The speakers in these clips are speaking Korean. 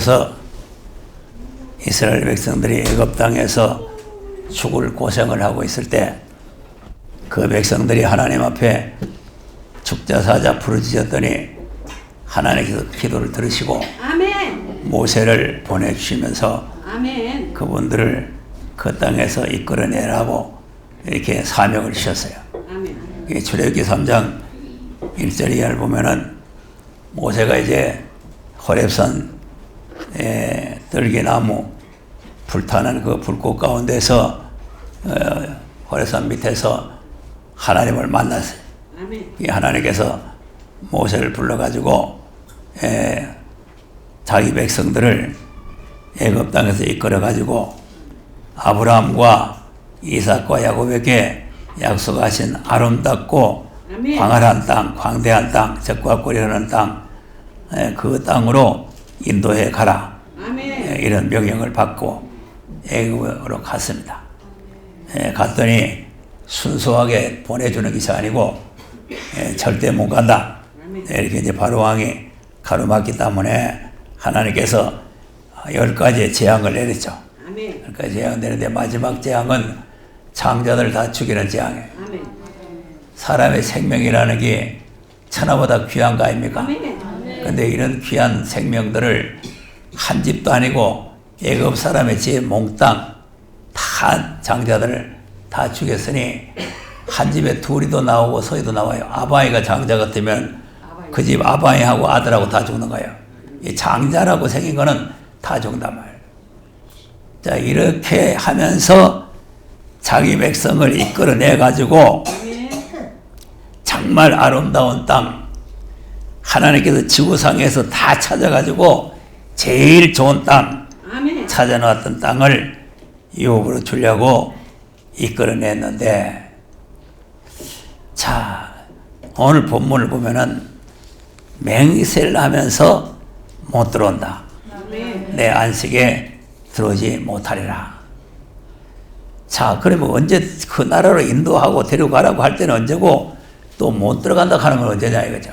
하나님께서 이스라엘 백성들이 애굽 땅에서 죽을 고생을 하고 있을 때 그 백성들이 하나님 앞에 죽자사자 부르짖었더니 하나님께서 기도를 들으시고 아멘. 모세를 보내주시면서 아멘. 그분들을 그 땅에서 이끌어내라고 이렇게 사명을 주셨어요. 아멘. 출애굽기 3장 1절 이하를 보면은 모세가 이제 호렙산 들기나무 불타는 그 불꽃 가운데서 호렙산 밑에서 하나님을 만났어요. 아멘. 하나님께서 모세를 불러가지고 자기 백성들을 애굽 땅에서 이끌어가지고 아브라함과 이삭과 야곱에게 약속하신 아름답고 아멘. 광활한 땅, 광대한 땅, 적과 꿀이 흐르는 땅, 그 땅으로 인도해 가라. 아멘. 이런 명령을 받고 애굽으로 갔습니다. 갔더니 순수하게 보내주는 것이 아니고 절대 못 간다. 이렇게 이제 바로왕이 가로막기 때문에 하나님께서 10가지의 재앙을 내렸죠. 아멘. 10가지 재앙을 내는데 마지막 재앙은 장자들 다 죽이는 재앙이에요. 아멘. 사람의 생명이라는 게 천하보다 귀한 거 아닙니까? 근데 이런 귀한 생명들을 한 집도 아니고 애굽 사람의 제 몽땅 다 장자들을 다 죽였으니 한 집에 둘이도 나오고 서이도 나와요. 아바이가 장자 같으면 그 집 아바이하고 아들하고 다 죽는 거예요. 이 장자라고 생긴 거는 다 죽는단 말이에요. 자, 이렇게 하면서 자기 백성을 이끌어내 가지고 정말 아름다운 땅, 하나님께서 지구상에서 다 찾아가지고 제일 좋은 땅 찾아놓았던 땅을 유업으로 주려고 이끌어냈는데, 자, 오늘 본문을 보면은 맹세를 하면서 못 들어온다. 내 안식에 들어오지 못하리라. 자, 그러면 언제 그 나라로 인도하고 데려가라고 할 때는 언제고 또 못 들어간다 하는 건 언제냐 이거죠.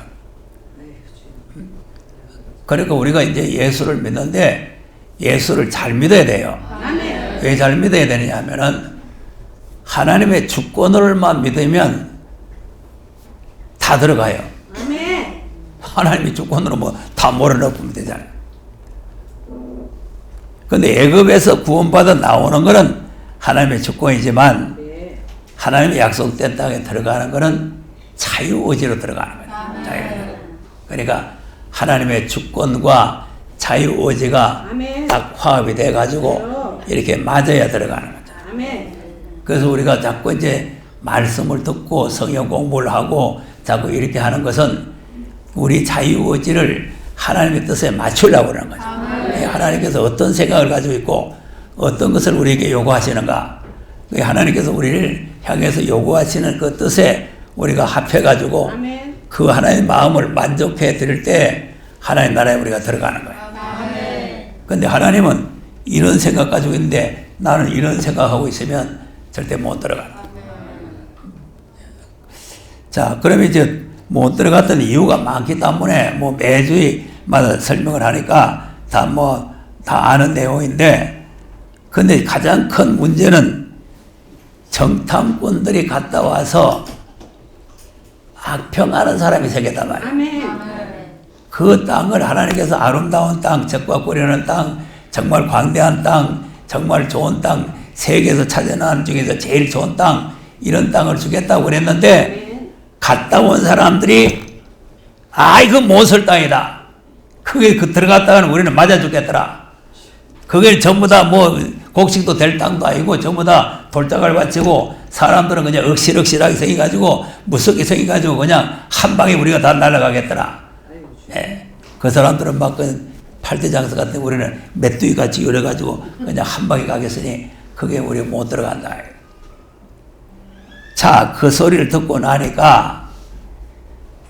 그러니까 우리가 이제 예수를 믿는데 예수를 잘 믿어야 돼요. 왜 잘 믿어야 되느냐 하면은 하나님의 주권을만 믿으면 다 들어가요. 하나님의 주권으로 뭐 다 몰아넣으면 되잖아요. 근데 애굽에서 구원받아 나오는 것은 하나님의 주권이지만 하나님의 약속된 땅에 들어가는 것은 자유의지로 들어가는 거예요. 자유의지로. 그러니까 하나님의 주권과 자유의지가 딱 화합이 돼가지고 이렇게 맞아야 들어가는 거죠. 그래서 우리가 자꾸 이제 말씀을 듣고 성경 공부를 하고 자꾸 이렇게 하는 것은 우리 자유의지를 하나님의 뜻에 맞추려고 하는 거죠. 하나님께서 어떤 생각을 가지고 있고 어떤 것을 우리에게 요구하시는가, 하나님께서 우리를 향해서 요구하시는 그 뜻에 우리가 합해가지고 그 하나님의 마음을 만족해 드릴 때 하나님 나라에 우리가 들어가는 거예요. 근데 하나님은 이런 생각 가지고 있는데 나는 이런 생각하고 있으면 절대 못 들어가는 거예요. 자, 그러면 이제 못 들어갔던 이유가 많기 때문에 뭐 매주마다 설명을 하니까 다 아는 내용인데, 근데 가장 큰 문제는 정탐꾼들이 갔다 와서 악평하는 사람이 생겼단 말이에요. 그 땅을 하나님께서 아름다운 땅, 적과 꿀이 흐르는 땅, 정말 광대한 땅, 정말 좋은 땅, 세계에서 찾아난 중에서 제일 좋은 땅, 이런 땅을 주겠다고 그랬는데 갔다 온 사람들이 이거 못설 땅이다. 그게 들어갔다가는 우리는 맞아 죽겠더라. 그게 전부 다 뭐 곡식도 될 땅도 아니고 전부 다 돌짝을 바치고 사람들은 그냥 억실억실하게 생겨가지고 무섭게 생겨가지고 그냥 한 방에 우리가 다 날아가겠더라. 예. 그 사람들은 막 그 팔대장사 같은 우리는 메뚜기 같이 열어가지고 그냥 한 방에 가겠으니 그게 우리가 못 들어간다. 자, 그 소리를 듣고 나니까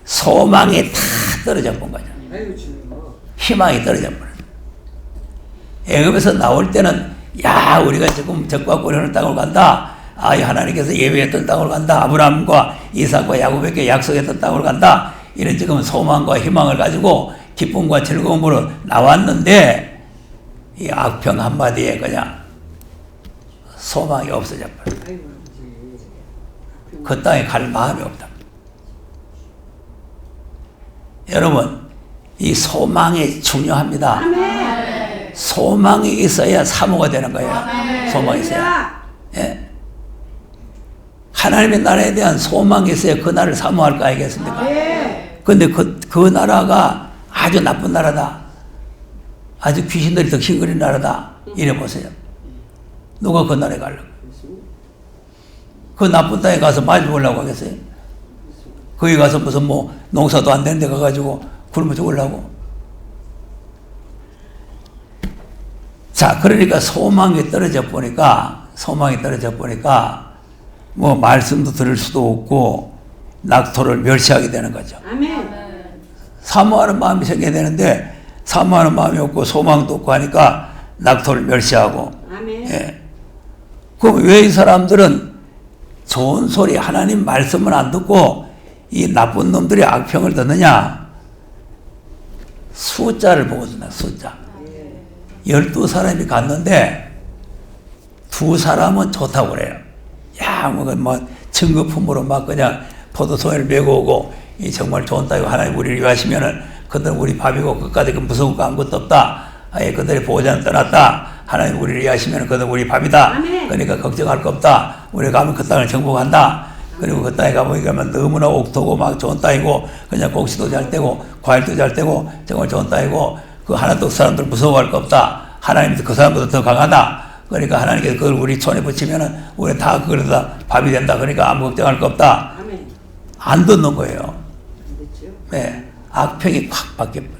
소망이 다 떨어져 본 거죠. 희망이 떨어져 버려. 애굽에서 나올 때는 우리가 지금 적과 꿀이 흐르는 땅을 간다. 하나님께서 예비했던 땅을 간다. 아브라함과 이삭과 야곱에게 약속했던 땅을 간다. 이런 지금 소망과 희망을 가지고 기쁨과 즐거움으로 나왔는데 이 악평 한마디에 그냥 소망이 없어져 버려. 그 땅에 갈 마음이 없다. 여러분, 이 소망이 중요합니다. 아멘. 소망이 있어야 사모가 되는 거예요. 소망이 있어야. 예. 하나님의 나라에 대한 소망이 있어야 그 나라를 사모할 거 아니겠습니까? 근데 그 나라가 아주 나쁜 나라다. 아주 귀신들이 더 싱그린 나라다. 이래 보세요. 누가 그 나라에 가려고? 그 나쁜 땅에 가서 많이 죽으려고 하겠어요? 거기 가서 무슨 뭐 농사도 안 되는 데 가가지고 굶어 죽으려고? 자, 그러니까 소망이 떨어져 보니까 뭐 말씀도 들을 수도 없고 낙토를 멸시하게 되는 거죠. 아멘. 사모하는 마음이 생겨야 되는데 사모하는 마음이 없고 소망도 없고 하니까 낙토를 멸시하고. 아멘. 예. 그럼 왜 이 사람들은 좋은 소리 하나님 말씀을 안 듣고 이 나쁜 놈들이 악평을 듣느냐? 숫자를 보고 듣는 숫자. 12사람이 갔는데 2사람은 좋다고 그래요. 야, 뭐 증거품으로 막 그냥 포도송이를 메고 오고 이 정말 좋은 땅이고 하나님 우리를 위하시면은 그들은 우리 밥이고 그까지 그 무서운 거 아무것도 없다. 아예 그들의 보호자는 떠났다. 하나님 우리를 위하시면은 그들은 우리 밥이다. 아멘. 그러니까 걱정할 거 없다. 우리가 가면 그 땅을 정복한다. 그리고 그 땅에 가보니까 너무나 옥토고 막 좋은 땅이고 그냥 곡식도 잘 되고 과일도 잘 되고 정말 좋은 땅이고 그 하나도 사람들 무서워할 거 없다. 하나님도 그 사람보다 더 강하다. 그러니까 하나님께서 그걸 우리 손에 붙이면은 우리 다 그걸다 밥이 된다. 그러니까 아무 걱정할 거 없다. 아멘. 안 듣는 거예요. 그렇죠. 네. 악평이 확 바뀌어버려요.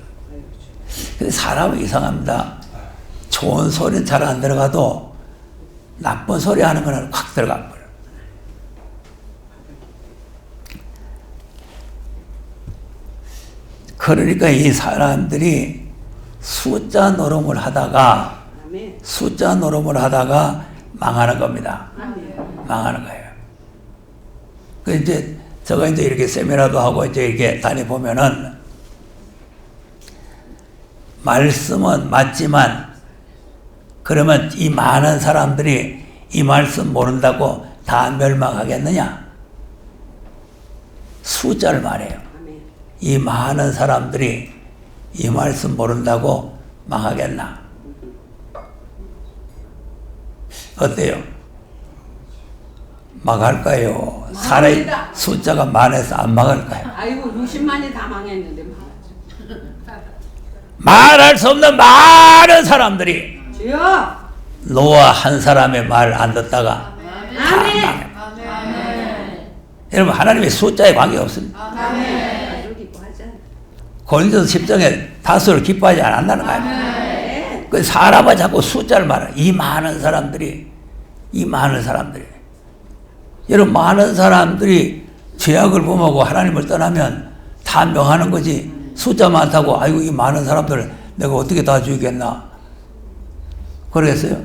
근데 사람은 이상합니다. 좋은 소리는 잘 안 들어가도 나쁜 소리 하는 거는 확 들어가 버려요. 그러니까 이 사람들이 숫자 노름을 하다가 아멘. 숫자 노름을 하다가 망하는 겁니다. 아멘. 망하는 거예요. 그 이제 제가 이제 이렇게 세미나도 하고 이제 이렇게 다녀보면은 말씀은 맞지만 그러면 이 많은 사람들이 이 말씀 모른다고 다 멸망하겠느냐? 숫자를 말해요. 아멘. 이 많은 사람들이 이 말씀 모른다고 망하겠나? 어때요? 망할까요? 사람이 숫자가 많아서 안 망할까요? 아이고 60만이 다 망했는데 망하죠. 말할 수 없는 많은 사람들이 주여. 노아 한 사람의 말 안 듣다가 아멘. 아멘. 여러분 하나님의 숫자에 관계없습니다. 아멘. 가족 기뻐 하잖아. 고린도서 10장에 다수를 기뻐하지 않는다는 거예요. 아멘. 그 사람은 자꾸 숫자를 말해. 이 많은 사람들이 여러분 많은 사람들이 죄악을 범하고 하나님을 떠나면 다 명하는 거지. 숫자 많다고 아이고 이 많은 사람들 내가 어떻게 다 죽이겠나 그러겠어요?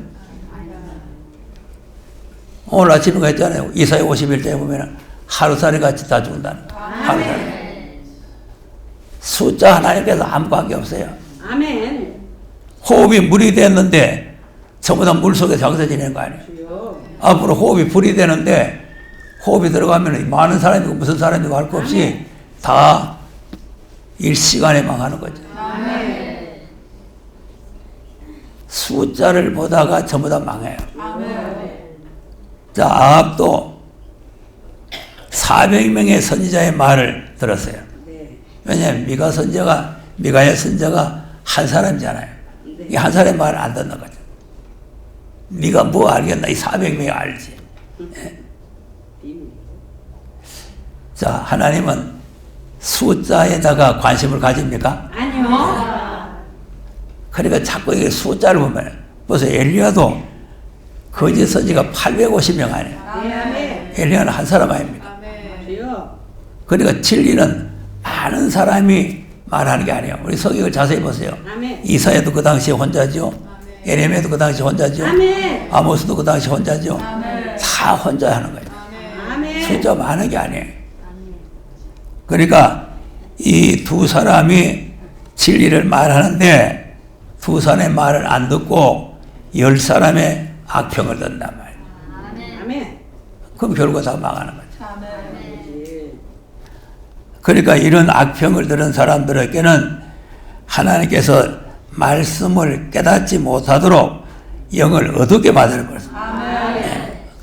오늘 아침에 했잖아요. 이사야 51장에 보면 하루살이 같이 다 죽는다는 거예요. 하루살이. 숫자 하나님께서 아무 관계 없어요. 아멘. 호흡이 물이 됐는데 전부 다 물속에 장사 지내는 거 아니에요. 주여. 앞으로 호흡이 불이 되는데 호흡이 들어가면 많은 사람이고 무슨 사람이고 할 거 없이 다 일시간에 망하는 거죠. 아멘. 숫자를 보다가 전부 다 망해요. 아멘. 자, 아합도 400명의 선지자의 말을 들었어요. 네. 왜냐하면 미가의 선지자가 한 사람이잖아요. 이 한 사람의 말을 안 듣는 거죠. 네가 뭐 알겠나? 이 400명이 알지. 비밀. 자, 하나님은 숫자에다가 관심을 가집니까? 아니요. 그러니까 자꾸 이게 숫자를 보면 벌써 엘리야도 거짓 선지가 850명 아니에요. 아멘. 엘리야는 한 사람 아닙니까? 아멘. 주여. 그러니까 진리는 많은 사람이 말하는 게 아니에요. 우리 성경을 자세히 보세요. 아멘. 이사야도 그 당시에 혼자죠. 에레미야도 그 당시에 혼자죠. 아멘. 아모스도 그 당시에 혼자죠. 아멘. 다 혼자 하는 거예요. 아멘. 숫자 많은 게 아니에요. 그러니까 이 두 사람이 진리를 말하는데 두 사람의 말을 안 듣고 10사람의 악평을 듣는단 말이에요. 아멘. 그럼 결국 다 망하는 거죠. 예. 그러니까 이런 악평을 들은 사람들에게는 하나님께서 말씀을 깨닫지 못하도록 영을 어둡게 만들어버렸어요.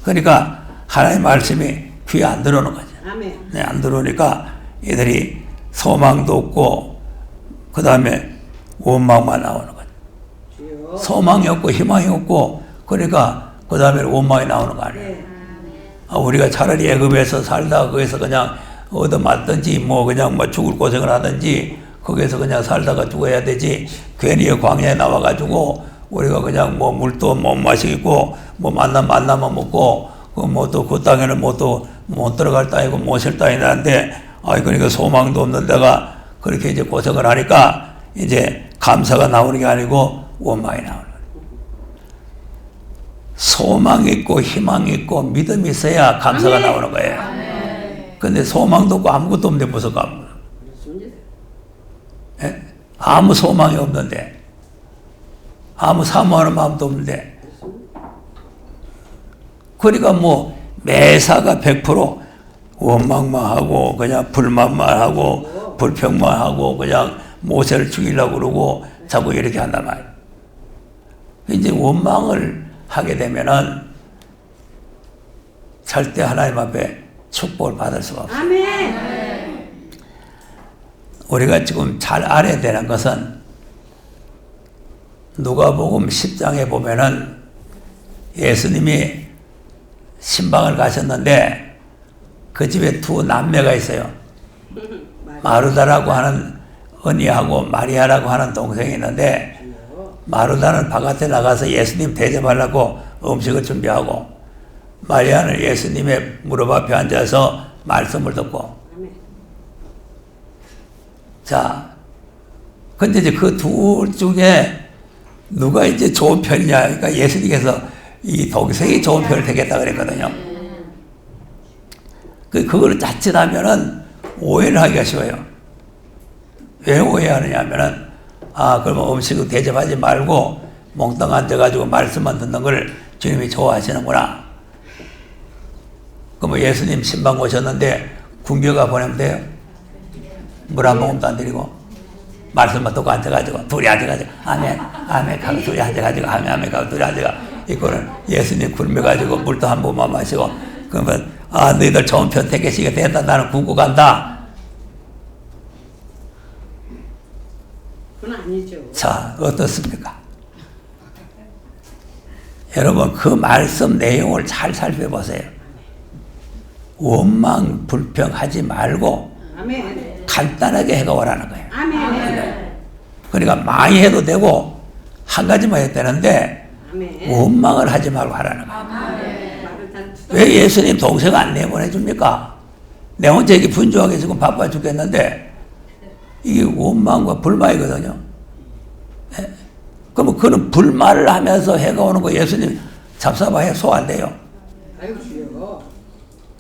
그러니까 하나님의 말씀이 귀에 안 들어오는 거죠. 아멘. 네, 안 들어오니까 얘들이 소망도 없고 그 다음에 원망만 나오는 거죠. 주여. 소망이 없고 희망이 없고 그러니까 그 다음에 원망이 나오는 거 아니에요. 네. 우리가 차라리 애굽에서 살다가 거기서 그냥 얻어맞든지 뭐 그냥 뭐 죽을 고생을 하든지 거기서 그냥 살다가 죽어야 되지 괜히 광야에 나와가지고 우리가 그냥 뭐 물도 못 마시고 뭐 만나면 먹고 그 뭐 또 그 땅에는 뭐 또 못 들어갈 땅이고 못 쉴 땅이라는데 그러니까 소망도 없는 데가 그렇게 이제 고생을 하니까 이제 감사가 나오는 게 아니고 원망이 나오는 거예요. 소망 있고 희망 있고 믿음이 있어야 감사가 나오는 거예요. 근데 소망도 없고 아무것도 없는데 무슨 감사? 예? 아무 소망이 없는데 아무 사모하는 마음도 없는데 그러니까 뭐 매사가 100% 원망만 하고 그냥 불만만 하고 불평만 하고 그냥 모세를 죽이려고 그러고 자꾸 이렇게 한단 말이에요. 이제 원망을 하게 되면은 절대 하나님 앞에 축복을 받을 수가 없어요. 아멘. 우리가 지금 잘 알아야 되는 것은 누가복음 10장에 보면은 예수님이 신방을 가셨는데 그 집에 두 남매가 있어요. 마르다라고 하는 언니하고 마리아라고 하는 동생이 있는데 마르다는 바깥에 나가서 예수님 대접하려고 음식을 준비하고 마리아는 예수님의 무릎 앞에 앉아서 말씀을 듣고 자, 근데 이제 그 둘 중에 누가 이제 좋은 편이냐 그러니까 예수님께서 이 동생이 좋은 편을 되겠다 그랬거든요. 그걸 자칫하면은 오해를 하기가 쉬워요. 왜 오해하느냐 하면은 그러면 음식을 대접하지 말고 몽땅 앉아가지고 말씀만 듣는 걸 주님이 좋아하시는구나. 그러면 예수님 신방 오셨는데 궁녀가 보내면 돼요? 물 한 모금도 안 드리고 말씀만 듣고 앉아가지고 둘이 앉아가지고 아멘 아멘 하고 둘이 앉아가지고 아멘 아멘 하고 둘이 앉아가 이거는 예수님 굶어가지고 물도 한 모금만 마시고 그러면 너희들 좋은 편 택하시게 됐다 나는 굶고 간다. 그건 아니죠. 자, 어떻습니까? 여러분, 그 말씀 내용을 잘 살펴보세요. 원망, 불평하지 말고 아멘. 간단하게 해가오라는 거예요. 아멘. 그러니까 많이 해도 되고 한 가지만 해도 되는데 아멘. 원망을 하지 말고 하라는 거예요. 말을 잘 왜 예수님 동생 안 내보내줍니까? 내 혼자 이게 분주하게 지금 바빠 죽겠는데 이게 원망과 불만이거든요. 예? 그러면 그는 불만을 하면서 해가 오는 거 예수님 잡사봐야 소 안 돼요. 아이고 주여.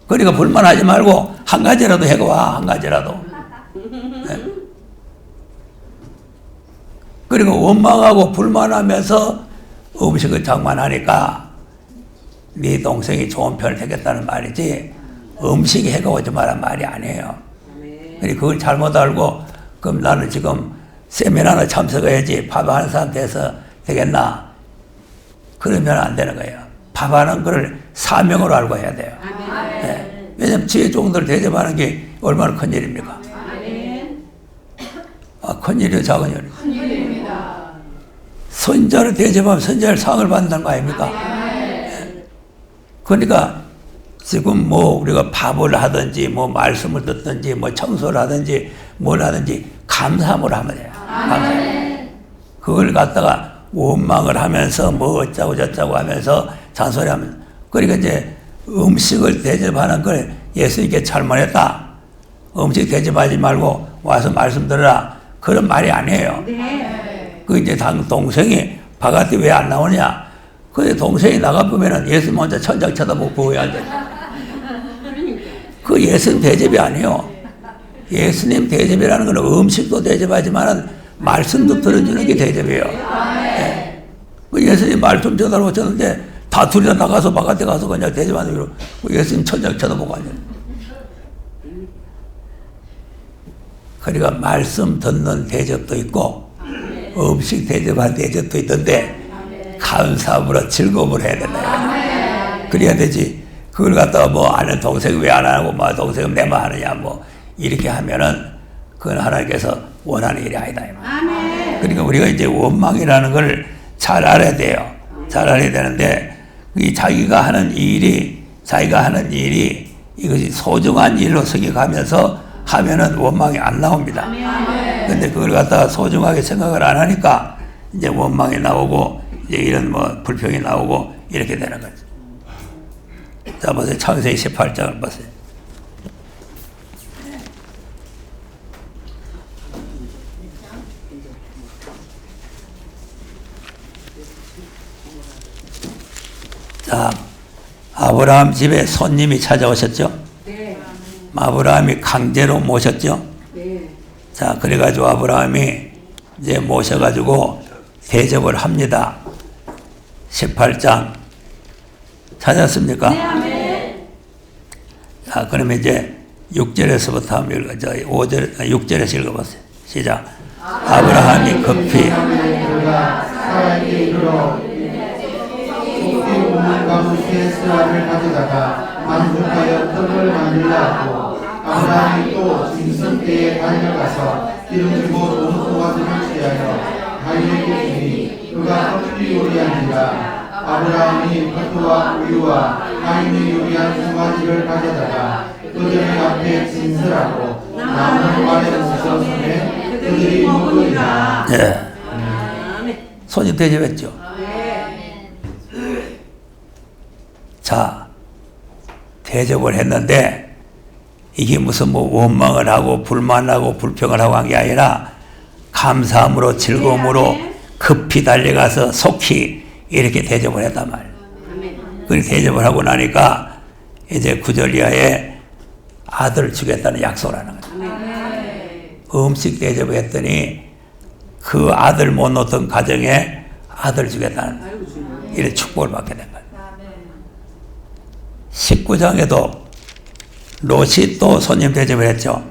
그러니까 불만하지 말고 한 가지라도 해가 와. 한 가지라도. 예? 그리고 원망하고 불만하면서 음식을 장만하니까 네 동생이 좋은 편을 택했다는 말이지 음식이 해가 오지 말란 말이 아니에요. 그러니까 그걸 잘못 알고 그럼 나는 지금 세미나나 참석해야지 밥하는 사람 돼서 되겠나? 그러면 안 되는 거예요. 밥하는 걸 사명으로 알고 해야 돼요. 네. 왜냐면 지혜 종들 대접하는 게 얼마나 큰 일입니까? 큰 일이요, 작은 일이요? 큰 일입니다. 선자를 대접하면 선자를 상을 받는다는 거 아닙니까? 네. 그러니까 지금 뭐 우리가 밥을 하든지 뭐 말씀을 듣든지 뭐 청소를 하든지 뭘 하든지 감사함을 하면 돼요. 감사. 그걸 갖다가 원망을 하면서 뭐 어쩌고 저쩌고 하면서 잔소리하면서 그러니까 이제 음식을 대접하는 걸 예수님께 잘못했다. 음식 대접하지 말고 와서 말씀 들으라. 그런 말이 아니에요. 그 이제 동생이 바깥에 왜 안 나오냐? 그 동생이 나가보면은 예수님 혼자 천장 쳐다보고 보고 앉아. 그 예수님 대접이 아니에요. 예수님 대접이라는 건 음식도 대접하지만은 말씀도 들어주는 게 대접이에요. 예. 그 예수님 말씀 전하러 오셨는데 다 둘이 다 나가서 바깥에 가서 그냥 대접하는 거로 예수님 천장 쳐다보고 앉아요. 그러니까 말씀 듣는 대접도 있고 음식 대접할 대접도 있던데 감사함으로 즐거움을 해야 된다. 그래야 되지. 그걸 갖다가 뭐 아는 동생 왜 안 하고 뭐 동생은 내만 하느냐 뭐 이렇게 하면은 그건 하나님께서 원하는 일이 아니다. 그러니까 우리가 이제 원망이라는 걸 잘 알아야 돼요. 잘 알아야 되는데 이 자기가 하는 일이 이것이 소중한 일로 생각하면서 하면은 원망이 안 나옵니다. 근데 그걸 갖다가 소중하게 생각을 안 하니까 이제 원망이 나오고 이제 이런 뭐 불평이 나오고 이렇게 되는 거죠. 자, 보세요. 창세기 18장을 보세요. 자, 아브라함 집에 손님이 찾아오셨죠? 네. 아브라함이 강제로 모셨죠? 네. 자, 그래가지고 아브라함이 이제 모셔가지고 대접을 합니다. 18장. 찾았습니까? 네. 자, 그러면 이제 6절에서부터 한번 읽어줘. 6절에서 읽어보세요. 시작. 아브라함이 급히 가무시에스라를 가져다가 만족하여 떡을 만들라고 아브라함이 또 짐승 떼에 달려가서 기름지고 온소가지를 취하여 가인에게 주니 그가 떡이 요리하니라. 아브라함이 버터와 우유와 가인이 요리한 소가지를 가져다가 그들의 앞에 진설하고 나무를 아래 묻혀 손에 그들이 먹으리라. 예. 손이 대접했죠. 자, 대접을 했는데 이게 무슨 뭐 원망을 하고 불만하고 불평을 하고 한 게 아니라 감사함으로 즐거움으로 급히 달려가서 속히 이렇게 대접을 했단 말이에요. 그렇게 대접을 하고 나니까 이제 9절 이하에 아들을 주겠다는 약속을 하는 거죠. 음식 대접을 했더니 그 아들 못 놓던 가정에 아들 주겠다는 이런 축복을 받게 된 거예요. 19장에도 롯이 또 손님 대접을 했죠.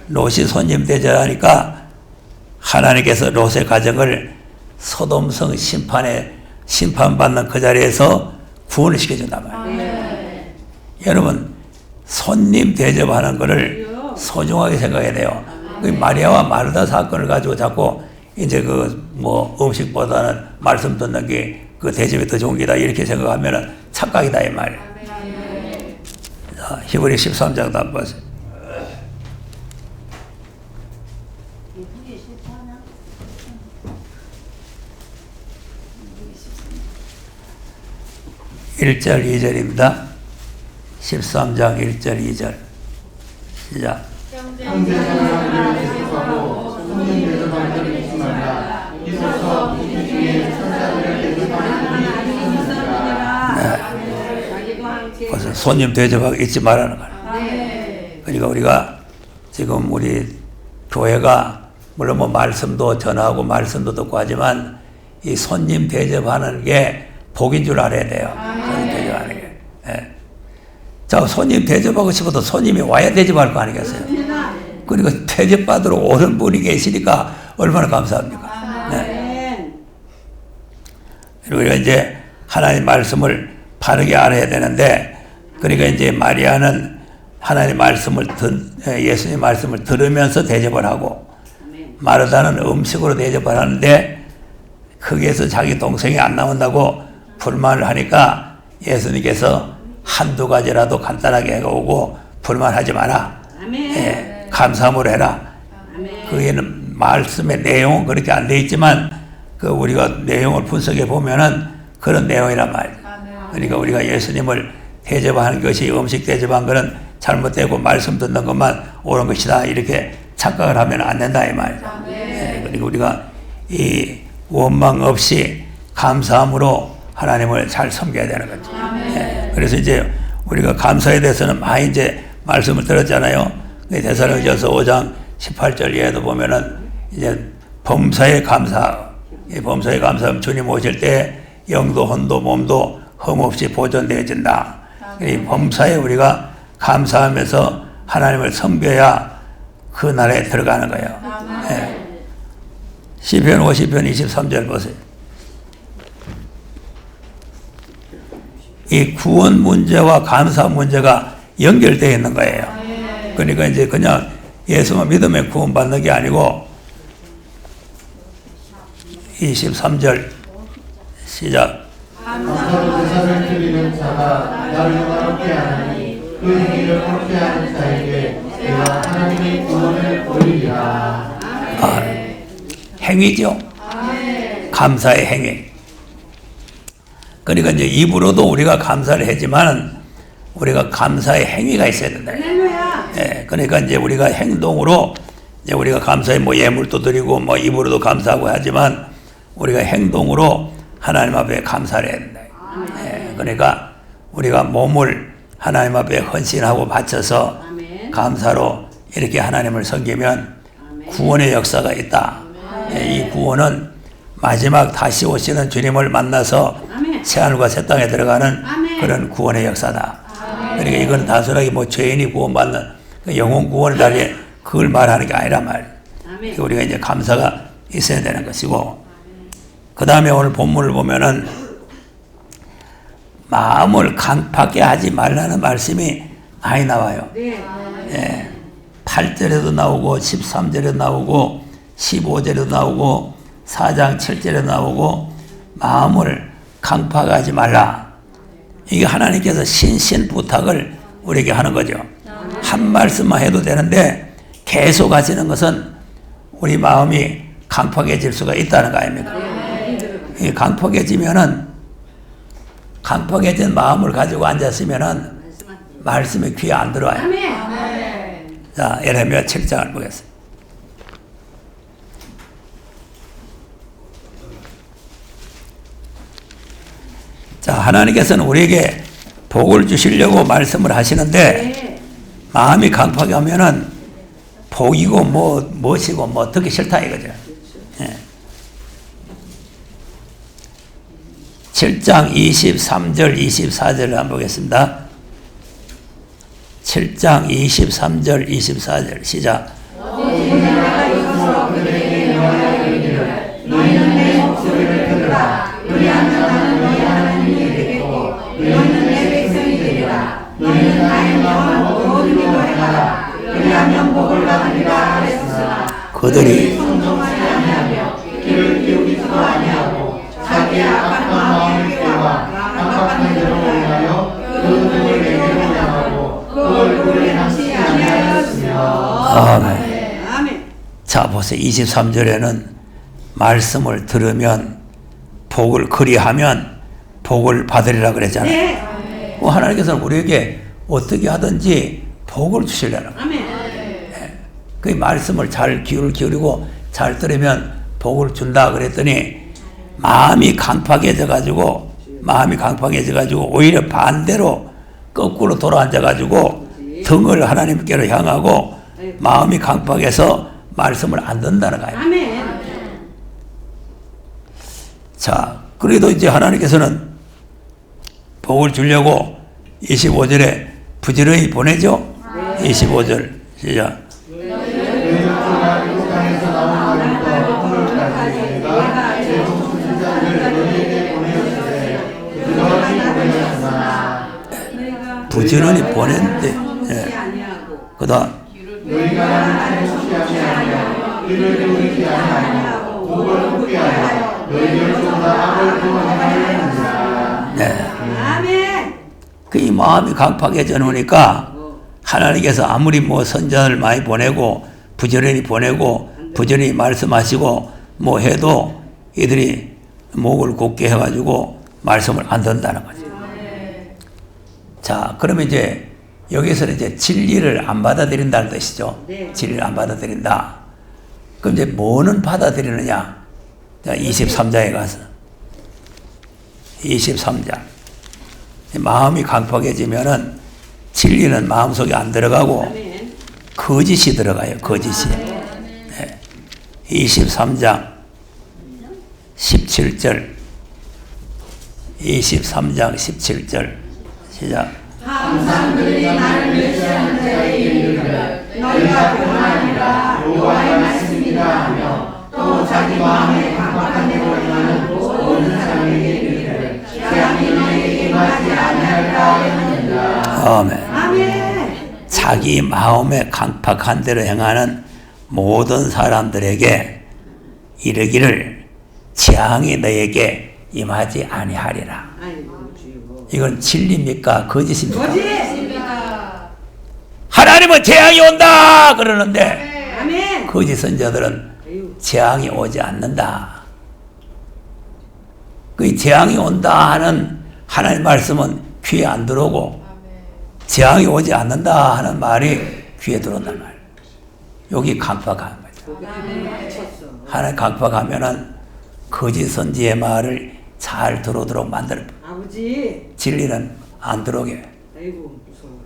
롯이 손님 대접하니까 하나님께서 롯의 가정을 소돔성 심판받는 그 자리에서 구원을 시켜준단 말이에요. 여러분, 손님 대접하는 것을 소중하게 생각해야 돼요. 그 마리아와 마르다 사건을 가지고 자꾸 이제 그 뭐 음식보다는 말씀 듣는 게 그 대접이 더 좋은 게다 이렇게 생각하면은 착각이다 이 말이에요. 자, 히브리 13장도 한번 보세요. (1절) (2절입니다) 13장 1절 2절 시작. 형제자매를 대접하고 손님 대접할 때를 잊지 말라. 이로써 우리 중에 천사들을 대접하는 분이 있느니라. 그래서 손님 대접하고 잊지 말라는 거예요. 그러니까 우리가 지금 우리 교회가 물론 뭐 말씀도 전하고 말씀도 듣고 하지만 이 손님 대접하는 게 복인 줄 알아야 돼요. 손님 대접하는 게. 예. 자, 손님 대접하고 싶어도 손님이 와야 대접할 거 아니겠어요? 그리고 대접받으러 오는 분이 계시니까 얼마나 감사합니까? 네. 그리고 우리가 이제 하나님 말씀을 바르게 알아야 되는데, 그러니까 이제 마리아는 하나님 말씀을 예수님 말씀을 들으면서 대접을 하고, 마르다는 음식으로 대접을 하는데 거기에서 자기 동생이 안 나온다고 불만을 하니까 예수님께서 한두 가지라도 간단하게 해오고 불만하지 마라. 예, 감사함으로 해라. 거기에는 말씀의 내용은 그렇게 안 돼 있지만 그 우리가 내용을 분석해 보면은 그런 내용이란 말이에요. 그러니까 우리가 예수님을 대접하는 것이 음식 대접한 것은 잘못되고 말씀 듣는 것만 옳은 것이다 이렇게 착각을 하면 안 된다 이 말이죠. 예, 그리고 우리가 이 원망 없이 감사함으로 하나님을 잘 섬겨야 되는 거죠. 예, 그래서 이제 우리가 감사에 대해서는 많이 이제 말씀을 들었잖아요. 데살로니가서 5장 18절 이하에도 보면은 이제 범사에 감사. 이 범사에 감사하면 주님 오실 때 영도 혼도 몸도 흠없이 보존되어진다. 이 범사에 우리가 감사하면서 하나님을 섬겨야 그 나라에 들어가는 거예요. 예. 시편 50편 23절 보세요. 이 구원 문제와 감사 문제가 연결되어 있는 거예요. 그러니까 이제 그냥 예수만 믿으면 구원받는 게 아니고 23절 시작. 감사로 제사를 드리는 자가 나를 영화롭게 하나니 그 행위를 그렇게 하는 자에게 내가 하나님의 구원을 보이리라. 행위죠. 감사의 행위. 그러니까 이제 입으로도 우리가 감사를 하지만 우리가 감사의 행위가 있어야 된다. 예, 그러니까 이제 우리가 행동으로 이제 우리가 감사의 뭐 예물도 드리고 뭐 입으로도 감사하고 하지만 우리가 행동으로 하나님 앞에 감사를 해야 된다. 예, 그러니까 우리가 몸을 하나님 앞에 헌신하고 바쳐서 감사로 이렇게 하나님을 섬기면 구원의 역사가 있다. 예, 이 구원은 마지막 다시 오시는 주님을 만나서 새하늘과 새 땅에 들어가는 그런 구원의 역사다. 그러니까 이건 단순하게 뭐 죄인이 구원받는 영혼 구원을 달리 그걸 말하는 게 아니란 말이에요. 우리가 이제 감사가 있어야 되는 것이고, 그 다음에 오늘 본문을 보면은 마음을 강팍하게 하지 말라는 말씀이 많이 나와요. 예, 8절에도 나오고 13절에도 나오고 15절에도 나오고 4장 7절에 나오고 마음을 강팍하지 말라. 이게 하나님께서 신신 부탁을 우리에게 하는 거죠. 한 말씀만 해도 되는데 계속 하시는 것은 우리 마음이 강팍해질 수가 있다는 거 아닙니까? 이 강팍해진 마음을 가지고 앉았으면은 말씀이 귀에 안 들어와요. 자, 예레미야 7장을 보겠습니다. 자, 하나님께서는 우리에게 복을 주시려고 말씀을 하시는데 마음이 강팍하면은 복이고 무엇이고 뭐 듣기 싫다 이거죠. 예. 7장 23절 24절을 한번 보겠습니다. 7장 23절 24절 시작. 너희는 내 목소리를 들으라. 그리하면 나는 너희 하나님이 되겠고 너희는 내 백성이 되리라. 너희는 나의 명을 못 기도해라. 그리하면 복을 받으리라 하였으나 그들이 순종하지 아니하며 귀를 기울이지도 아니하고 자기의 악한 마음을 깨와 강박한 대로 인하여 그 눈을 내게로 향하고 그 얼굴을 향치 아니하였으며. 아멘. 자, 보세요. 23절에는 말씀을 들으면 복을 그리하면 복을 받으리라 그랬잖아요. 하나님께서는 우리에게 어떻게 하든지 복을 주시려는 거예요. 그 말씀을 잘 귀를 기울이고 잘 들으면 복을 준다 그랬더니 마음이 강팍해져 가지고 오히려 반대로 거꾸로 돌아앉아 가지고 등을 하나님께로 향하고 마음이 강팍해서 말씀을 안 듣는다는 거예요. 자, 그래도 이제 하나님께서는 복을 주려고 25절에 부지런히 보내죠. 25절 시작. 부지런히 보냈는데, 그 다음 너희가 나를 찾지 아니하며 귀를 기울이지 아니하고 복을 얻게 하여 너희를 쫓아 악을 구원하였느니라. 네. 그 이 마음이 강팍해져 놓으니까 하나님께서 아무리 뭐 선자를 많이 보내고 부지런히 보내고 부지런히 말씀하시고 뭐 해도 이들이 목을 곧게 해가지고 말씀을 안 듣는다는 거죠. 자, 그러면 이제 여기서는 이제 진리를 안 받아들인다는 뜻이죠. 진리를 안 받아들인다. 그럼 이제 뭐는 받아들이느냐? 자, 23장에 가서 23장 마음이 강팍해지면은 진리는 마음속에 안 들어가고 거짓이 들어가요. 거짓이. 네. 23장 17절 23장 17절 시작. 항상 그들이 나를 멸시하는 자에게 이르기를 너희가 교만하니라 여호와의 말씀이라 하며 또 자기 마음에 강박한 대로 행하는 모든 사람에게 이르기를 재앙이 너희에게 임하지 아니할까 하느니라. 아멘. 아멘. 자기 마음에 강팍한 대로 행하는 모든 사람들에게 이르기를 재앙이 너에게 임하지 아니하리라. 아이고 주여. 이건 진리입니까? 거짓입니까? 거짓. 하나님은 재앙이 온다 그러는데 아멘. 거짓 선자들은 아유. 재앙이 오지 않는다. 그 재앙이 온다 하는 하나님 말씀은 귀에 안 들어오고 재앙이 오지 않는다 하는 말이 귀에 들어온단 말이에요. 여기 강박한 거죠. 맞췄어. 하나님 강박하면은 거짓 선지의 말을 잘 들어오도록 만들어. 아버지. 진리는 안 들어오게. 아이고 무서워라.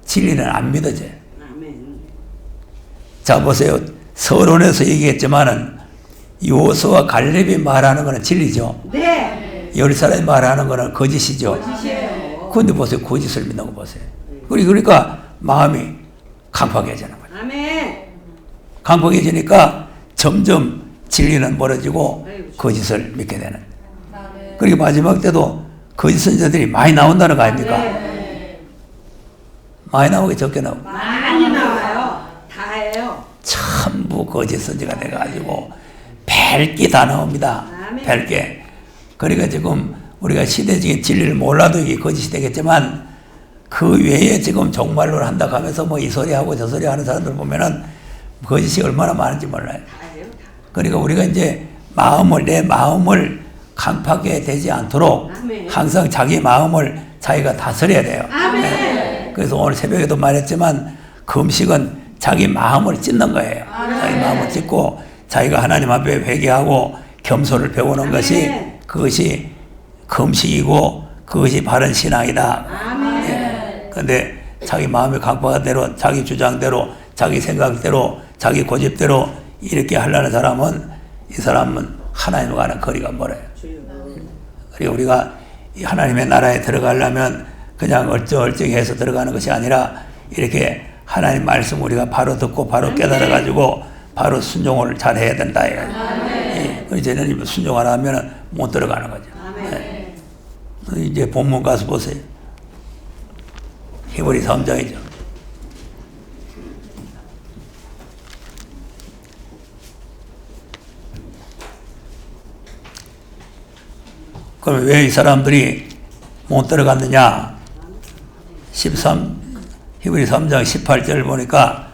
진리는 안 믿어져. 아멘. 자 보세요. 서론에서 얘기했지만은 요소와 갈렙이 말하는 거는 진리죠. 네. 열 사람이 말하는 거는 거짓이죠. 거짓이에요. 그런데 보세요. 거짓을 믿는 거 보세요. 그러니까 마음이 강팍해지는 거예요. 아멘. 강팍해지니까 점점 진리는 멀어지고 거짓을 믿게 되는. 그리고 마지막 때도 거짓 선지자들이 많이 나온다는 거 아닙니까? 많이 나오게 적게 나오고. 많이 나와요. 다 해요. 전부 거짓 선지가 돼가지고 벨기 다 나옵니다. 아멘. 벨게. 그러니까 지금 우리가 시대적인 진리를 몰라도 이게 거짓이 되겠지만 그 외에 지금 종말론을 한다고 하면서 뭐 이 소리 하고 저 소리 하는 사람들 보면은 거짓이 얼마나 많은지 몰라요. 다 해요. 다. 그러니까 우리가 이제 내 마음을 강팍하게 되지 않도록 아멘. 항상 자기 마음을 자기가 다스려야 돼요. 아멘. 네. 그래서 오늘 새벽에도 말했지만 금식은 자기 마음을 찢는 거예요. 자기 마음을 찢고 자기가 하나님 앞에 회개하고 겸손을 배우는 것이 그것이 금식이고 그것이 바른 신앙이다. 아멘. 그런데 자기 마음의 강박한 대로 자기 주장대로 자기 생각대로 자기 고집대로 이렇게 하려는 사람은 이 사람은 하나님과는 거리가 멀어요. 그리고 우리가 이 하나님의 나라에 들어가려면 그냥 얼쩡얼쩡해서 들어가는 것이 아니라 이렇게 하나님 말씀 우리가 바로 듣고 바로 깨달아가지고 바로 순종을 잘 해야 된다. 예. 이제는 순종 안 하면 못 들어가는 거죠. 예. 이제 본문 가서 보세요. 히브리 3장이죠. 그럼 왜 이 사람들이 못 들어갔느냐? 히브리 3장 18절 보니까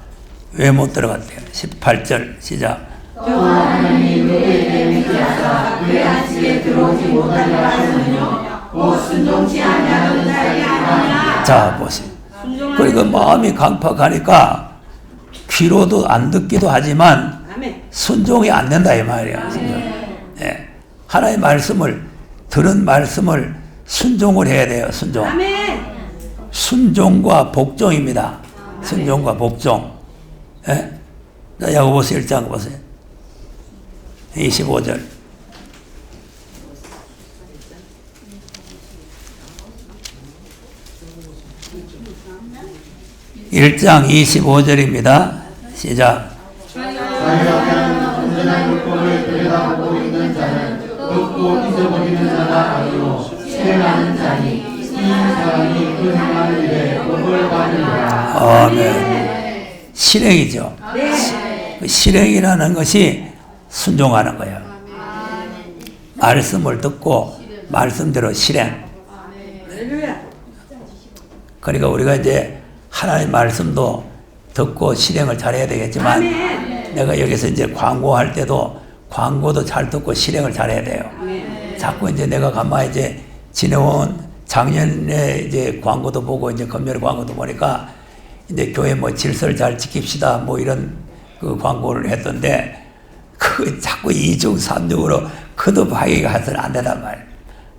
왜 못 들어갔대요? 18절 시작. 여호와 하나님이 그에게 맹세하사 그의 안식에 들어오지 못하리라 하시느뇨 곧 순종치 아니하는 자에게 아니냐. 자 보세요. 그러니까 마음이 강팍하니까 귀로도 안 듣기도 하지만 아멘. 순종이 안 된다 이 말이야. 순종. 예. 하나님의 말씀을 들은 말씀을 순종을 해야 돼요. 순종. 아멘. 순종과 복종입니다. 순종과 복종. 예? 자, 야고보서 1장 보세요. 25절. 1장 25절입니다. 시작. 자기가 그냥 온전한 율법을 들여다보고 있는 자는 듣고 잊어버리는 자가 아니요 실행하는 자니 이 사람이 그 행하는 일에 복을 받으리라. 아멘. 실행이죠. 그 실행이라는 것이 순종하는 거예요. 말씀을 듣고 말씀대로 실행. 할렐루야. 그러니까 우리가 이제 하나님 말씀도 듣고 실행을 잘해야 되겠지만 아멘. 내가 여기서 이제 광고할 때도 광고도 잘 듣고 실행을 잘해야 돼요. 아멘. 자꾸 이제 내가 가만히 이제 지내온 작년에 이제 광고도 보고 이제 금년 광고도 보니까 이제 교회 뭐 질서를 잘 지킵시다 뭐 이런 그 광고를 했던데 그 자꾸 이중 삼중으로 거듭하게 가서는 안 된단 말이에요.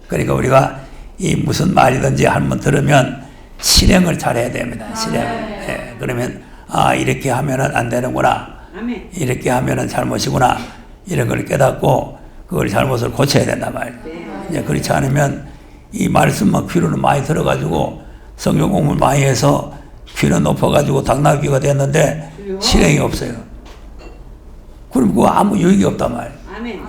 그러니까 우리가 이 무슨 말이든지 한번 들으면 실행을 잘해야 됩니다. 실행. 예, 그러면 아 이렇게 하면은 안 되는구나. 아멘. 이렇게 하면은 잘못이구나 이런 걸 깨닫고 그걸 잘못을 고쳐야 된단 말이에요. 이제 그렇지 않으면 이 말씀만 귀로는 많이 들어가지고 성경 공부를 많이 해서 귀는 높아가지고 당나귀가 됐는데 실행이 없어요. 그럼 그거 아무 유익이 없단 말이에요. 아멘.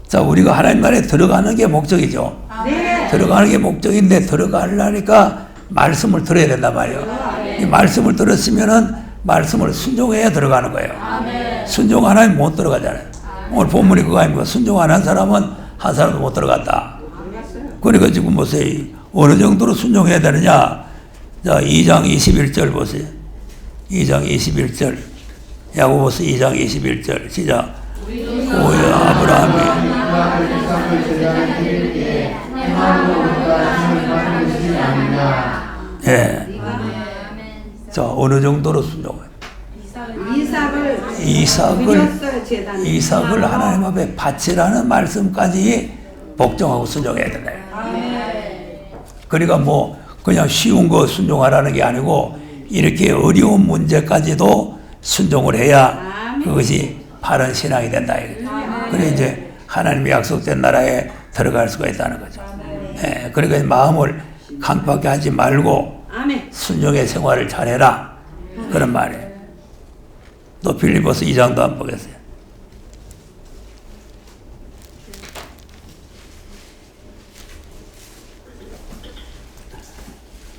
자, 우리가 하나님 나라에 들어가는 게 목적이죠. 네. 들어가는 게 목적인데 들어가려니까 말씀을 들어야 된단 말이에요. 이 말씀을 들었으면은 말씀을 순종해야 들어가는 거예요. 순종 안 하면 못 들어가잖아요. 오늘 본문이 그거 아닙니까? 순종 안 한 사람은 한 사람도 못 들어갔다. 그러니까 지금 보세요. 어느 정도로 순종해야 되느냐? 자, 2장 21절 보세요. 2장 21절. 야고보서 2장 21절. 시작. 오야 아브라함이 예. 자, 어느 정도로 순종해요? 이삭을 하나님 앞에 바치라는 말씀까지 복종하고 순종해야 된다. 그러니까 뭐 그냥 쉬운 거 순종하라는 게 아니고 이렇게 어려운 문제까지도 순종을 해야 그것이 바른 신앙이 된다. 그래 이제 하나님의 약속된 나라에 들어갈 수가 있다는 거죠. 예, 그러니까 마음을 강팍하게 하지 말고 순종의 생활을 잘해라. 그런 말이에요. 또 빌립보서 2장도 한번 보겠어요.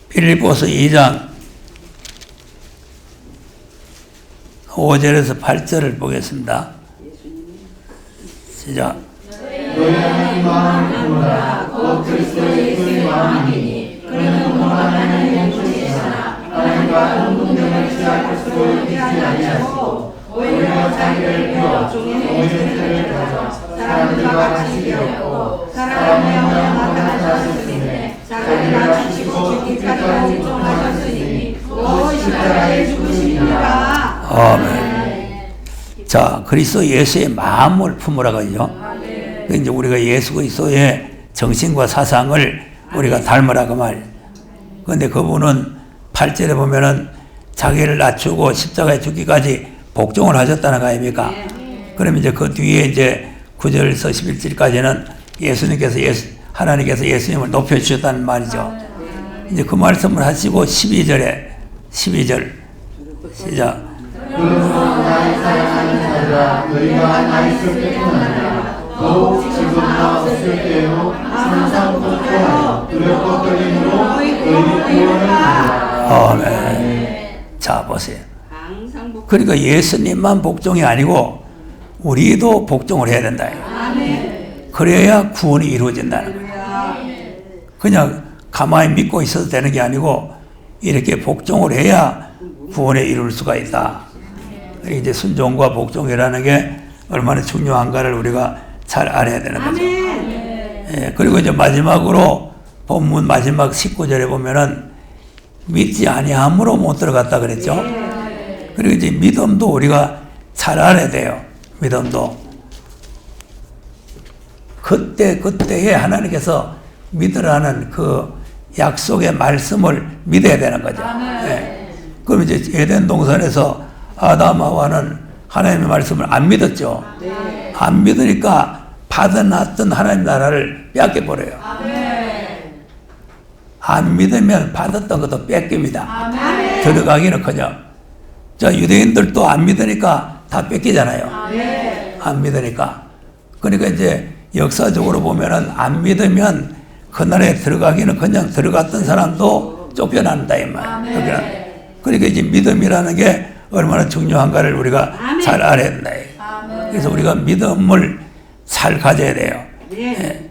빌립보서 2장 5절에서 8절을 보겠습니다. 시작. 너희 하나님 마음을 품으라. 곧 그리스도 예수의 마음이니 그는 공허하는 영혼이시나 하나님과 동등됨을 취할 것으로 여기지 아니하시고 오히려 자기를 비워 종의 형체를 가져 사람들과 같이 되었고 사람의 영향 나타나셨으니 자기가 죽이고 죽기까지忠하셨으니 또 십자가에 죽으시니라. 아멘. 자, 그리스도 예수의 마음을 품으라고 하죠. 이제 우리가 예수 그리스도의 정신과 사상을 우리가 닮으라고 말이에요. 그런데 그분은 8절에 보면은 자기를 낮추고 십자가에 죽기까지 복종을 하셨다는 거 아닙니까? 그러면 이제 그 뒤에 이제 9절에서 11절까지는 예수님께서 하나님께서 예수님을 높여주셨다는 말이죠. 이제 그 말씀을 하시고 12절 시작. 그러므로 나의 사랑하는 자들아 너희가 나 있을 때뿐 아니라 더욱 지금나 없을 때에도 항상 걱정하여 두렵고 떨림으로 너희 구원을 받으라. 아멘. 자, 보세요. 그러니까 예수님만 복종이 아니고 우리도 복종을 해야 된다. 그래야 구원이 이루어진다는 거예요. 그냥 가만히 믿고 있어도 되는 게 아니고 이렇게 복종을 해야 구원에 이룰 수가 있다. 이제 순종과 복종이라는 게 얼마나 중요한가를 우리가 잘 알아야 되는 거죠. 예, 그리고 이제 마지막으로 본문 마지막 19절에 보면은 믿지 아니함으로 못 들어갔다 그랬죠. 그리고 이제 믿음도 우리가 잘 알아야 돼요. 믿음도 그때에 하나님께서 믿으라는 그 약속의 말씀을 믿어야 되는 거죠. 예. 그럼 이제 에덴 동산에서 아담 하와는 하나님의 말씀을 안 믿었죠. 안 믿으니까 받아놨던 하나님 나라를 뺏겨버려요. 안 믿으면 받았던 것도 뺏깁니다. 들어가기는커녕. 자, 유대인들도 안 믿으니까 다 뺏기잖아요. 안 믿으니까. 그러니까 이제 역사적으로 보면은 안 믿으면 그 나라에 들어가기는커녕 들어갔던 사람도 쫓겨난다 이 말. 그러니까 이제 믿음이라는 게 얼마나 중요한가를 우리가 잘 알아야 된다. 그래서 우리가 믿음을 잘 가져야 돼요. 예.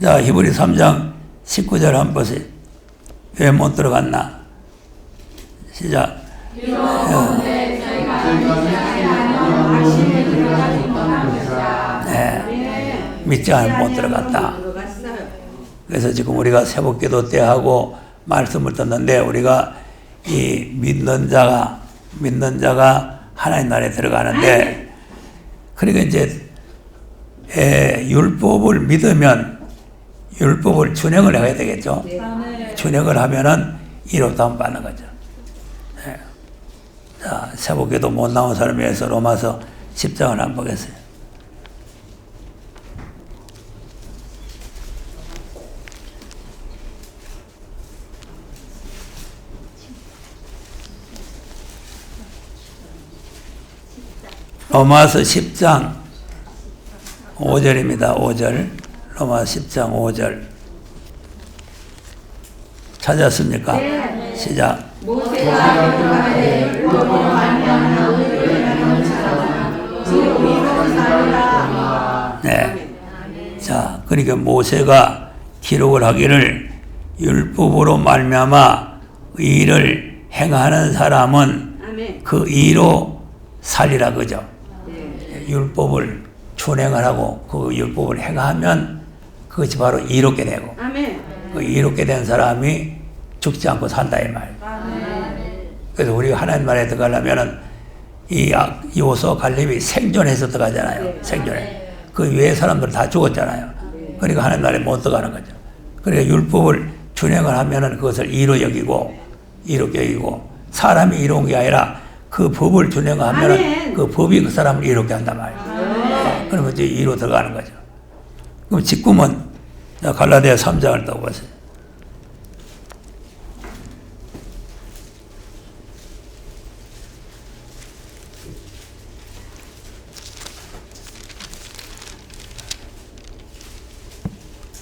자, 히브리 3장 19절 한번 보세요. 왜 못 들어갔나? 시작. 네. 믿지 않으면 못 들어갔다. 그래서 지금 우리가 새벽기도 때 하고 말씀을 듣는데 우리가 이 믿는 자가 하나님 나라에 들어가는데 그러니까 이제 율법을 믿으면 율법을 준행을 해야 되겠죠. 준행을 하면은 이로담 받는 거죠. 네. 자, 새벽에도 못 나온 사람을 위해서 로마서 10장을 한번 보겠어요. 로마서 10장 5절입니다. 5절. 로마서 10장 5절. 찾았습니까? 네. 시작. 모세가 그날에 율법으로 말미암아 의를 행하는 자는 그 의로 살리라. 네. 자, 그러니까 모세가 기록을 하기를 율법으로 말미암아 의를 행하는 사람은 아멘. 그 의로 살리라 그죠. 네. 율법을 준행을 하고 그 율법을 행하면 그것이 바로 이롭게 되고 아멘. 그 이롭게 된 사람이 죽지 않고 산다 이 말이에요. 그래서 우리가 하나님 나라에 들어가려면은 이 요소 갈렙이 생존해서 들어가잖아요. 네. 생존해. 그 외의 사람들 다 죽었잖아요. 그러니까 하나님 나라에 못 들어가는 거죠. 그러니까 율법을 준행을 하면은 그것을 이로 여기고 이롭게 여기고 사람이 이로운 게 아니라 그 법을 준행하면은 아멘. 그 법이 그 사람을 이롭게 한단 말이에요. 그러면 이제 이로 들어가는 거죠. 그럼 직구문 갈라디아 3장을 또 보세요.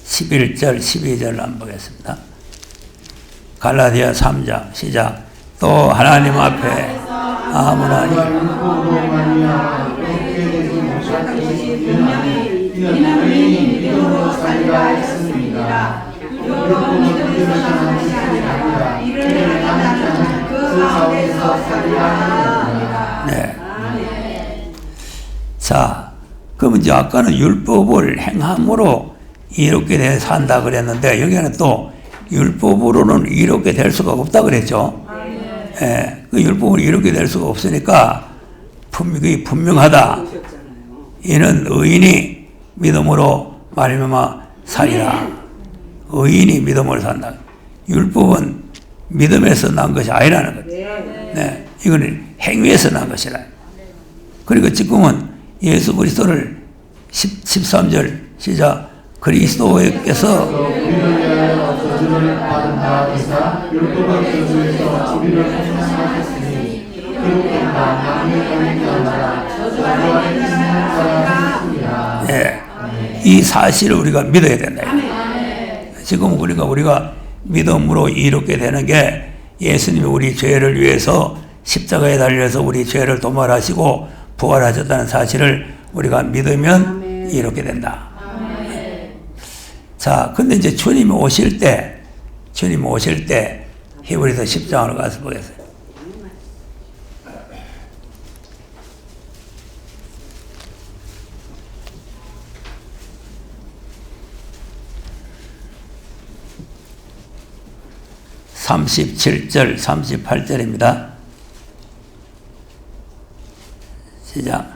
(11절) (12절을) 한번 보겠습니다. 갈라디아 3장 시작. 또 하나님 앞에 아무나 율법으로 말미암아 어떻게 되지 못할지 이는 의인이 믿음으로 살리라 했습니다. 율법은 믿음에서 나는 것이 아니라 이를 행하는 자는 그 가운데서 살리라 하느니라. 네. 자, 그럼 이제 아까는 율법을 행함으로 이롭게 돼 산다 그랬는데 여기는 또 율법으로는 이롭게 될 수가 없다 그랬죠. 예, 그 율법으로 이롭게 될 수가 없으니까 분명하다. 이는 의인이 믿음으로 말미암아 살리라. 의인이 믿음으로 산다. 율법은 믿음에서 난 것이 아니라는 거죠. 네, 이거는 행위에서 난 것이라. 그리고 지금은 예수 그리스도를 13절 시작. 그리스도께서 우리를 위하여 저주를 받은 바 되사 율법의 저주에서 우리를 생명하셨으니 기록된 바 만민의 자마다 저주 안에 계시는 자라 하셨습니다. 예, 이 사실을 우리가 믿어야 된다. 지금 우리가 믿음으로 이롭게 되는 게 예수님이 우리 죄를 위해서 십자가에 달려서 우리 죄를 도말하시고 부활하셨다는 사실을 우리가 믿으면 이롭게 된다. 자, 근데 이제 주님이 오실 때 히브리서 10장으로 가서 보겠어요. (37절) (38절입니다) 시작.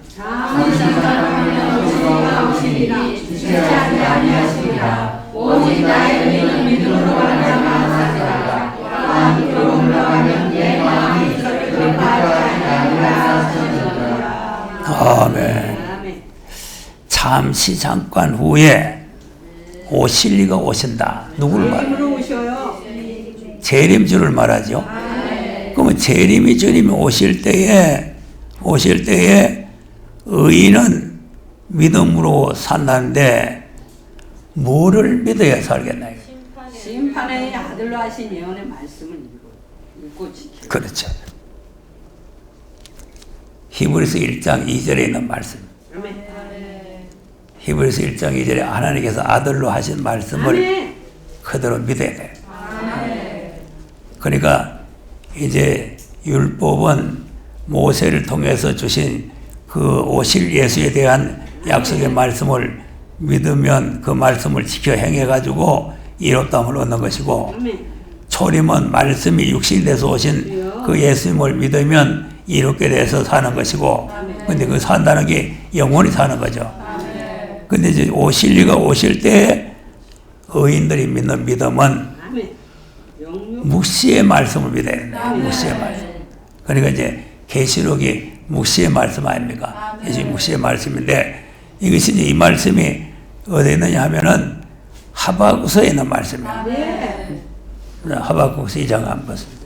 오직 나의 의는 믿음으로 말미암아 살리라. 또한 그로 물러가면 내 마음이 그를 바라지 아니하리라 하시니라. 아멘. 잠시 잠깐 후에 오실 이가 오신다. 누구를 말해? 힘으로 오셔요. 재림주를 말하죠. 그러면 재림이 주님이 오실 때에 의인은 믿음으로 산다는데 뭐를 믿어야 살겠나? 심판의 아들로 하신 예언의 말씀을 읽고 지키고. 그렇죠. 히브리서 1장 2절에 있는 말씀. 아멘. 히브리서 1장 2절에 하나님께서 아들로 하신 말씀을 아멘. 그대로 믿어야 돼요. 그러니까 이제 율법은 모세를 통해서 주신 그 오실 예수에 대한 약속의 말씀을 믿으면 그 말씀을 지켜 행해가지고 이롭다함을 얻는 것이고, 초림은 말씀이 육신이 돼서 오신 그 예수님을 믿으면 이롭게 돼서 사는 것이고, 근데 그 산다는 게 영원히 사는 거죠. 근데 이제 오실 이가 오실 때 의인들이 믿는 믿음은 묵시의 말씀을 믿어야 된다. 묵시의 말씀. 그러니까 이제 계시록이 묵시의 말씀 아닙니까? 계시록 묵시의 말씀인데 이것이 이제 이 말씀이 어디에 있느냐 하면은 하박국서에 있는 말씀이에요. 네. 하박국서 2장 한번 보세요.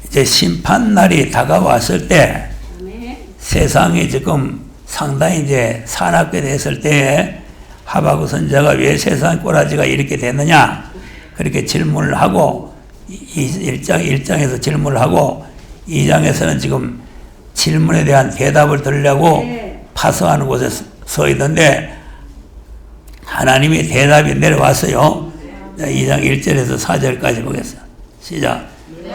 이제 심판날이 다가왔을 때 아멘. 세상이 지금 상당히 이제 사납게 됐을 때에 하박국 선지자가 왜 세상 꼬라지가 이렇게 됐느냐 그렇게 질문을 하고 1장에서 질문을 하고 2장에서는 지금 질문에 대한 대답을 들으려고 네. 파서하는 곳에 서 있는데 하나님의 대답이 내려왔어요. 2장 1절에서 4절까지 보겠습니다. 시작.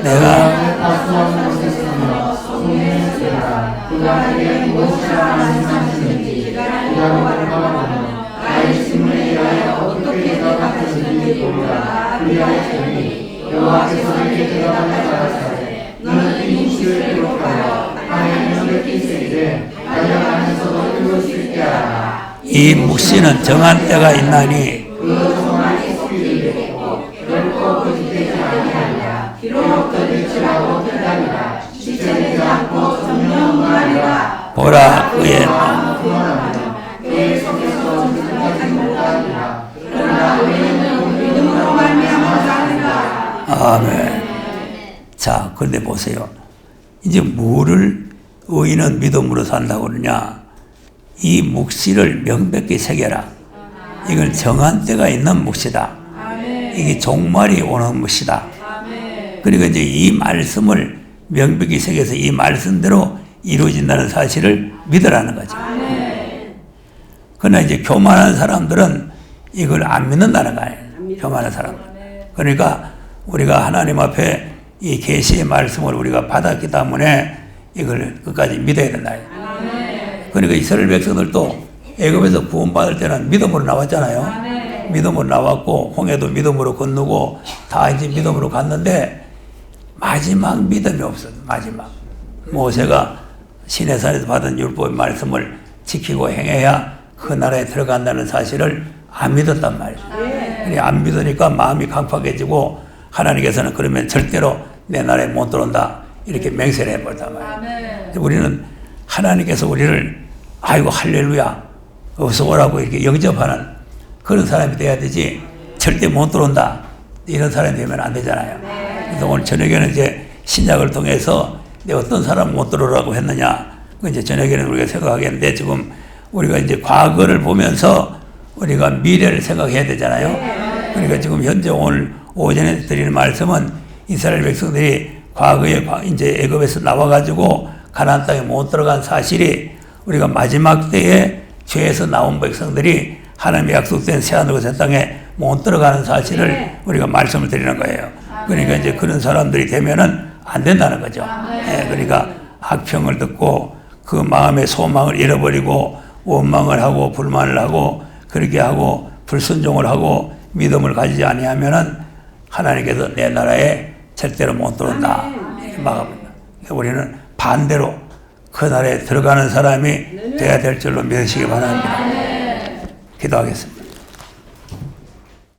내가 파수하는 것에 있으며 성령의 죄라 그가 무엇이라 말씀하시는지 기다려 보며 나의 질문에 대하여 어떻게 대답하시는지 보리라. 그리하였더니 여호와께서 이렇게 대답하여 가라사대 너는 이 묵시를 기록하여 하나님의 곁에 있으리되 달려가면서도 읽을 수 있게 하라. 이 묵시는 정한 때가 있나니 그 정말 속일이 되고 결코 거짓되지 아니하리라. 비록 거짓이라고 기다리라. 지체되지 않고 전명하리라. 보라 그의 그 속에서 지금까지 못하리라. 그러나 우리는 믿음으로 말미암아 사리라. 아멘. 자, 그런데 보세요. 이제 뭐를 의인은 믿음으로 산다고 그러냐? 이 묵시를 명백히 새겨라. 이건 정한 때가 있는 묵시다. 이게 종말이 오는 묵시다. 그리고 이제 이 말씀을 명백히 새겨서 이 말씀대로 이루어진다는 사실을 믿으라는 거죠. 그러나 이제 교만한 사람들은 이걸 안 믿는다는 거예요. 교만한 사람들. 그러니까 우리가 하나님 앞에 이 계시의 말씀을 우리가 받았기 때문에 이걸 끝까지 믿어야 된다. 그러니까 이스라엘 백성들도 애굽에서 구원받을 때는 믿음으로 나왔잖아요. 믿음으로 나왔고 홍해도 믿음으로 건너고 다 이제 믿음으로 갔는데 마지막 믿음이 없어요. 마지막. 모세가 시내산에서 받은 율법의 말씀을 지키고 행해야 그 나라에 들어간다는 사실을 안 믿었단 말이에요. 안 믿으니까 마음이 강팍해지고 하나님께서는 그러면 절대로 내 나라에 못 들어온다 이렇게 맹세를 해버렸단 말이에요. 우리는 하나님께서 우리를 아이고 할렐루야 어서 오라고 이렇게 영접하는 그런 사람이 돼야 되지 절대 못 들어온다 이런 사람이 되면 안 되잖아요. 그래서 오늘 저녁에는 이제 신약을 통해서 어떤 사람 못 들어오라고 했느냐 그 이제 저녁에는 우리가 생각하겠는데 지금 우리가 이제 과거를 보면서 우리가 미래를 생각해야 되잖아요. 그러니까 지금 현재 오늘 오전에 드리는 말씀은 이스라엘 백성들이 과거에 이제 애굽에서 나와가지고 가나안 땅에 못 들어간 사실이 우리가 마지막 때에 죄에서 나온 백성들이 하나님의 약속된 새하늘과 새 땅에 못 들어가는 사실을 우리가 말씀을 드리는 거예요. 그러니까 이제 그런 사람들이 되면은 안 된다는 거죠. 예, 그러니까 악평을 듣고 그 마음의 소망을 잃어버리고 원망을 하고 불만을 하고 그렇게 하고 불순종을 하고 믿음을 가지지 아니하면은 하나님께서 내 나라에 절대로 못 들어온다 이렇게 막아버린다. 우리는 반대로 그 나라에 들어가는 사람이 돼야 될 줄로 믿으시기 바랍니다. 기도하겠습니다.